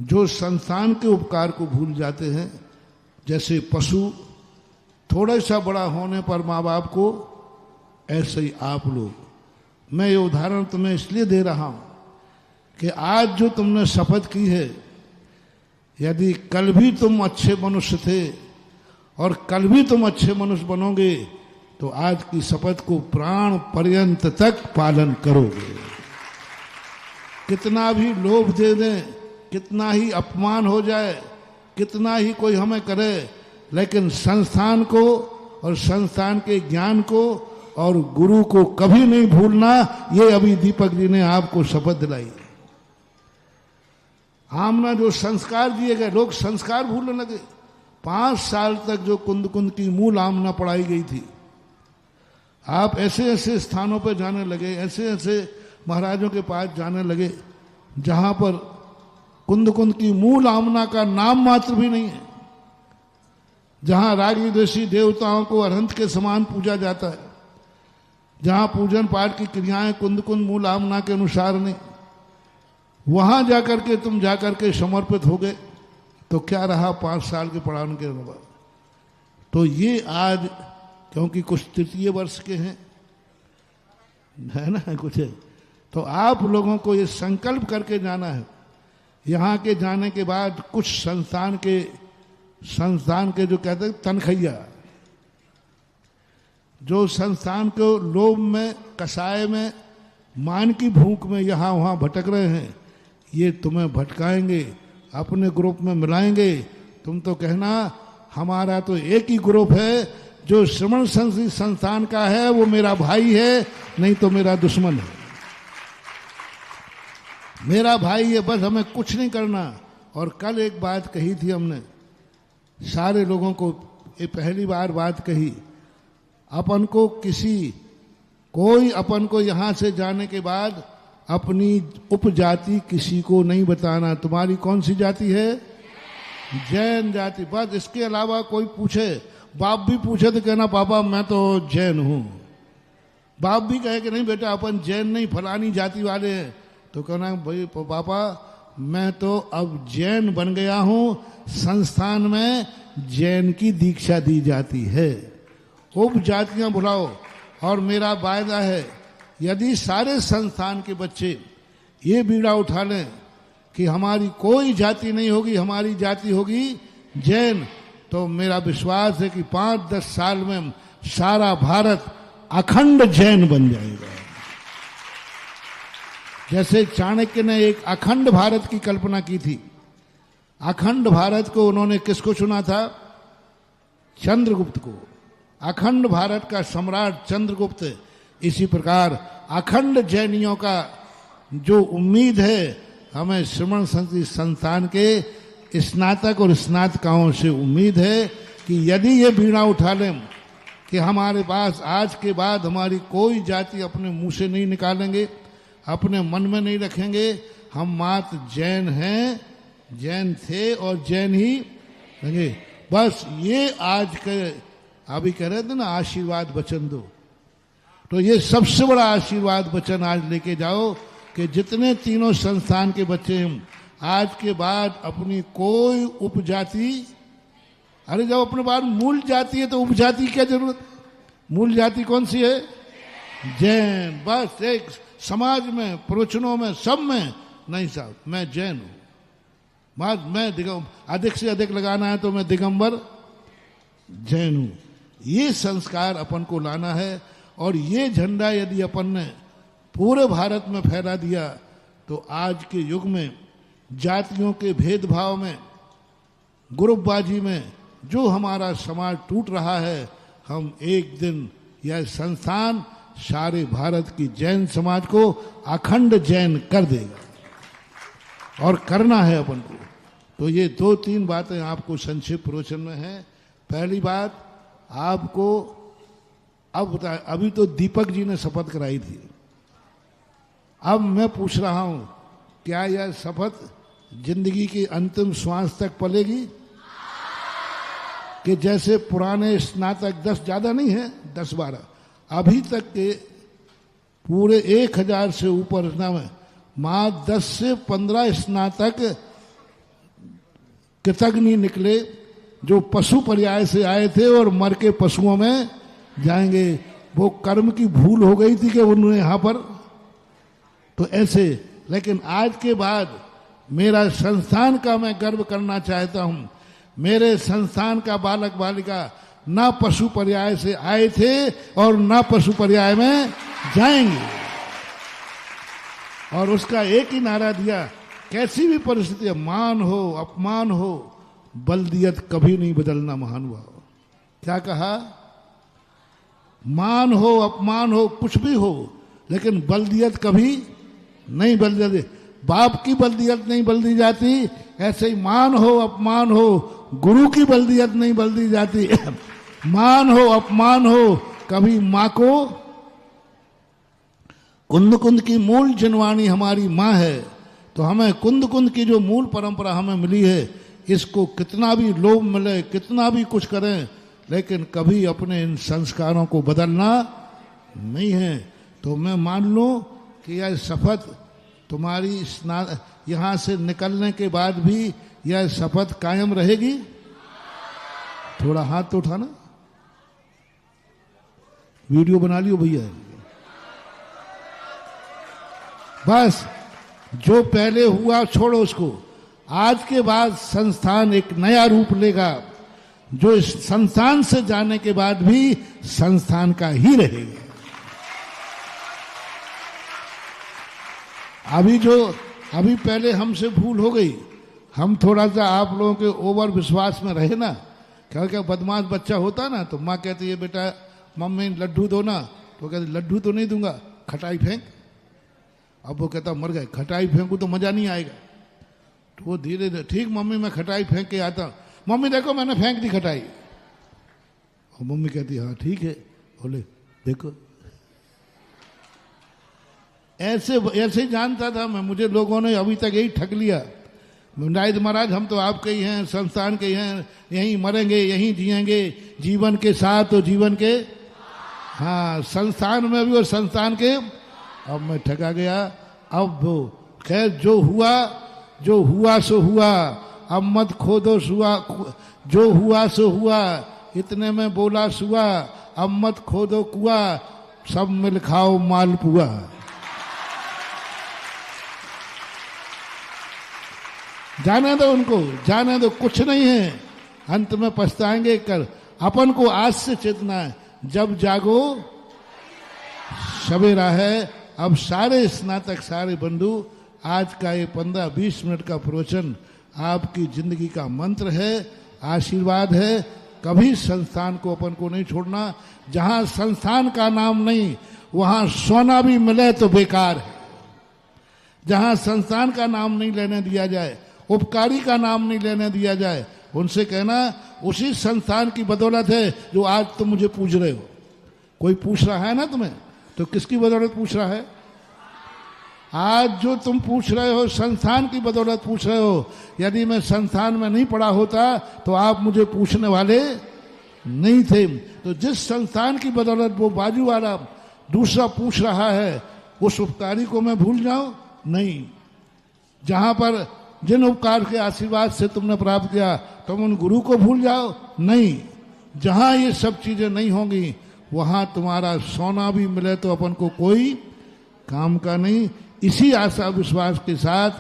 जो संस्थान के उपकार को भूल जाते हैं, जैसे पशु थोड़ा सा बड़ा होने पर माँ बाप को, ऐसे ही आप लोग। मैं ये उदाहरण तुम्हें इसलिए दे रहा हूं कि आज जो तुमने शपथ की है, यदि कल भी तुम अच्छे मनुष्य थे और कल भी तुम अच्छे मनुष्य बनोगे, तो आज की शपथ को प्राण पर्यंत तक पालन करोगे। कितना भी लोभ दे दें, कितना ही अपमान हो जाए, कितना ही कोई हमें करे, लेकिन संस्थान को और संस्थान के ज्ञान को और गुरु को कभी नहीं भूलना। ये अभी दीपक जी ने आपको शपथ दिलाई। आमना जो संस्कार दिए गए, लोग संस्कार भूलने लगे। 5 साल तक जो कुंद कुंद की मूल आमना पढ़ाई गई थी, आप ऐसे ऐसे स्थानों पर जाने लगे, ऐसे ऐसे महाराजों के पास जाने लगे जहां पर कुंद कुंद की मूल आमना का नाम मात्र भी नहीं है, जहां राग विदेशी देवताओं को अरहंत के समान पूजा जाता है, जहां पूजन पाठ की क्रियाएं कुंद कुंद मूल आमना के अनुसार नहीं, वहां जाकर के तुम जाकर के समर्पित हो गए, तो क्या रहा 5 साल के पढ़ाने के बाद। तो ये आज क्योंकि कुछ तृतीय वर्ष के हैं, है ना, कुछ है, तो आप लोगों को ये संकल्प करके जाना है। यहाँ के जाने के बाद कुछ संस्थान के जो कहते हैं तनखैया, जो संस्थान को लोभ में, कसाय में, मान की भूख में यहाँ वहाँ भटक रहे हैं, ये तुम्हें भटकाएंगे, अपने ग्रुप में मिलाएंगे। तुम तो कहना हमारा तो एक ही ग्रुप है, जो श्रवण संस्कृति संस्थान का है वो मेरा भाई है, नहीं तो मेरा दुश्मन है। मेरा भाई है, बस हमें कुछ नहीं करना। और कल एक बात कही थी हमने सारे लोगों को, ये पहली बार बात कही, अपन को कोई अपन को यहां से जाने के बाद अपनी उपजाति किसी को नहीं बताना। तुम्हारी कौन सी जाति है? जैन जाति। बस इसके अलावा कोई पूछे, बाप भी पूछे तो कहना पापा मैं तो जैन हूं। बाप भी कहे कि नहीं बेटा अपन जैन नहीं, फलानी जाति वाले हैं, तो कहना भाई पापा मैं तो अब जैन बन गया हूं, संस्थान में जैन की दीक्षा दी जाती है। उपजातियां बुलाओ। और मेरा वायदा है, यदि सारे संस्थान के बच्चे ये बीड़ा उठा लें कि हमारी कोई जाति नहीं होगी, हमारी जाति होगी जैन, तो मेरा विश्वास है कि 5-10 साल में सारा भारत अखंड जैन बन जाएगा। जैसे चाणक्य ने एक अखंड भारत की कल्पना की थी। अखंड भारत को उन्होंने किसको चुना था? चंद्रगुप्त को। अखंड भारत का सम्राट चंद्रगुप्त। इसी प्रकार अखंड जैनियों का जो उम्मीद है, हमें श्रवण संस्कृति संस्थान के स्नातक और स्नातकाओं से उम्मीद है कि यदि ये बीड़ा उठा लें कि हमारे पास आज के बाद हमारी कोई जाति अपने मुंह से नहीं निकालेंगे, अपने मन में नहीं रखेंगे, हम मात्र जैन हैं, जैन थे और जैन ही रहेंगे। बस ये आज के अभी कह रहे थे ना, आशीर्वाद वचन दो, तो ये सबसे बड़ा आशीर्वाद वचन आज लेके जाओ कि जितने तीनों संस्थान के बच्चे हैं, आज के बाद अपनी कोई उपजाति, अरे जब अपने पास मूल जाति है तो उपजाति क्या जरूरत? मूल जाति कौन सी है? जैन। बस एक समाज में, प्रवचनों में, सब में, नहीं साहब मैं जैन हूं, बस मैं अधिक से अधिक लगाना है तो मैं दिगंबर जैन हूं। ये संस्कार अपन को लाना है। और ये झंडा यदि अपन ने पूरे भारत में फहरा दिया, तो आज के युग में जातियों के भेदभाव में, ग्रुपबाजी में जो हमारा समाज टूट रहा है, हम एक दिन यह संस्थान सारे भारत की जैन समाज को अखंड जैन कर देगा। और करना है अपन को। तो ये 2-3 बातें आपको संक्षिप्त प्रवचन में है। पहली बात आपको अब बताया, अभी तो दीपक जी ने शपथ कराई थी, अब मैं पूछ रहा हूं क्या यह शपथ जिंदगी की अंतिम श्वास तक पलेगी? कि जैसे पुराने स्नातक 10 ज्यादा नहीं है, 10-12 अभी तक के पूरे 1000 से ऊपर में मात्र 10 से 15 स्नातक कृतघ्न निकले, जो पशु पर्याय से आए थे और मर के पशुओं में जाएंगे। वो कर्म की भूल हो गई थी कि उन्होंने यहां पर, तो ऐसे। लेकिन आज के बाद मेरा संस्थान का मैं गर्व करना चाहता हूं। मेरे संस्थान का बालक बालिका ना पशु पर्याय से आए थे और ना पशु पर्याय में जाएंगे। और उसका एक ही नारा दिया, कैसी भी परिस्थिति, मान हो अपमान हो, बल्दियत कभी नहीं बदलना महानुभाव। क्या कहा? मान हो अपमान हो कुछ भी हो, लेकिन बल्दियत कभी नहीं बदल जाती। बाप की बल्दियत नहीं बदली जाती, ऐसे ही मान हो अपमान हो, गुरु की बल्दियत नहीं बदली जाती। मान हो अपमान हो, कभी माँ को, कुंद कुंद की मूल जनवाणी हमारी माँ है, तो हमें कुंद कुंद की जो मूल परंपरा हमें मिली है, इसको कितना भी लोभ मिले, कितना भी कुछ करें, लेकिन कभी अपने इन संस्कारों को बदलना नहीं है। तो मैं मान लूं कि यह शपथ तुम्हारी यहां से निकलने के बाद भी यह शपथ कायम रहेगी। थोड़ा हाथ तो उठाना, वीडियो बना लियो भैया। बस जो पहले हुआ छोड़ो उसको। आज के बाद संस्थान एक नया रूप लेगा, जो इस संस्थान से जाने के बाद भी संस्थान का ही रहेगा। अभी पहले हमसे भूल हो गई, हम थोड़ा सा आप लोगों के ओवर विश्वास में रहे ना। क्या बदमाश बच्चा होता ना, तो माँ कहती है बेटा मम्मी लड्डू दो ना, तो कहती लड्डू तो नहीं दूंगा, खटाई फेंक। अब वो कहता मर गए, खटाई फेंकू तो मजा नहीं आएगा। तो वो धीरे धीरे, ठीक मम्मी मैं खटाई फेंक के आता हूँ, मम्मी देखो मैंने फेंक दी खटाई। और मम्मी कहती हाँ ठीक है, बोले देखो। ऐसे ही जानता था मैं, मुझे लोगों ने अभी तक यही ठग लिया। नायद महाराज हम तो आपके ही हैं, संस्थान के ही हैं, यहीं मरेंगे यहीं जिएंगे, जीवन के साथ तो जीवन के, हाँ संस्थान में भी और संस्थान के। अब मैं ठगा गया। अब वो खैर जो हुआ सो हुआ, अब मत खोदो सुआ, जो हुआ सो हुआ, इतने में बोला सुआ, अब मत खोदो कुआ, सब मिल खाओ मालपुआ। जाने दो उनको, जाने दो, कुछ नहीं है, अंत में पछताएंगे। कर अपन को आज से चेतना है, जब जागो सवेरा है। अब सारे स्नातक, सारे बंधु, आज का ये 15-20 मिनट का प्रवचन आपकी जिंदगी का मंत्र है, आशीर्वाद है। कभी संस्थान को अपन को नहीं छोड़ना। जहां संस्थान का नाम नहीं, वहां सोना भी मिले तो बेकार है। जहां संस्थान का नाम नहीं लेने दिया जाए, उपकारी का नाम नहीं लेने दिया जाए, उनसे कहना उसी संस्थान की बदौलत है जो आज तुम मुझे पूछ रहे हो। कोई पूछ रहा है ना तुम्हें, तो किसकी बदौलत पूछ रहा है? आज जो तुम पूछ रहे हो संस्थान की बदौलत पूछ रहे हो। यदि मैं संस्थान में नहीं पढ़ा होता तो आप मुझे पूछने वाले नहीं थे। तो जिस संस्थान की बदौलत वो बाजू वाला दूसरा पूछ रहा है, उस उपकारी को मैं भूल जाऊं? नहीं। जहां पर जिन उपकार के आशीर्वाद से तुमने प्राप्त किया, तुम उन गुरु को भूल जाओ? नहीं। जहां ये सब चीजें नहीं होंगी, वहां तुम्हारा सोना भी मिले तो अपन को कोई काम का नहीं। इसी आशा विश्वास के साथ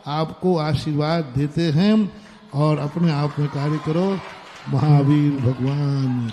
आपको आशीर्वाद देते हैं, और अपने आप में कार्य करो। महावीर भगवान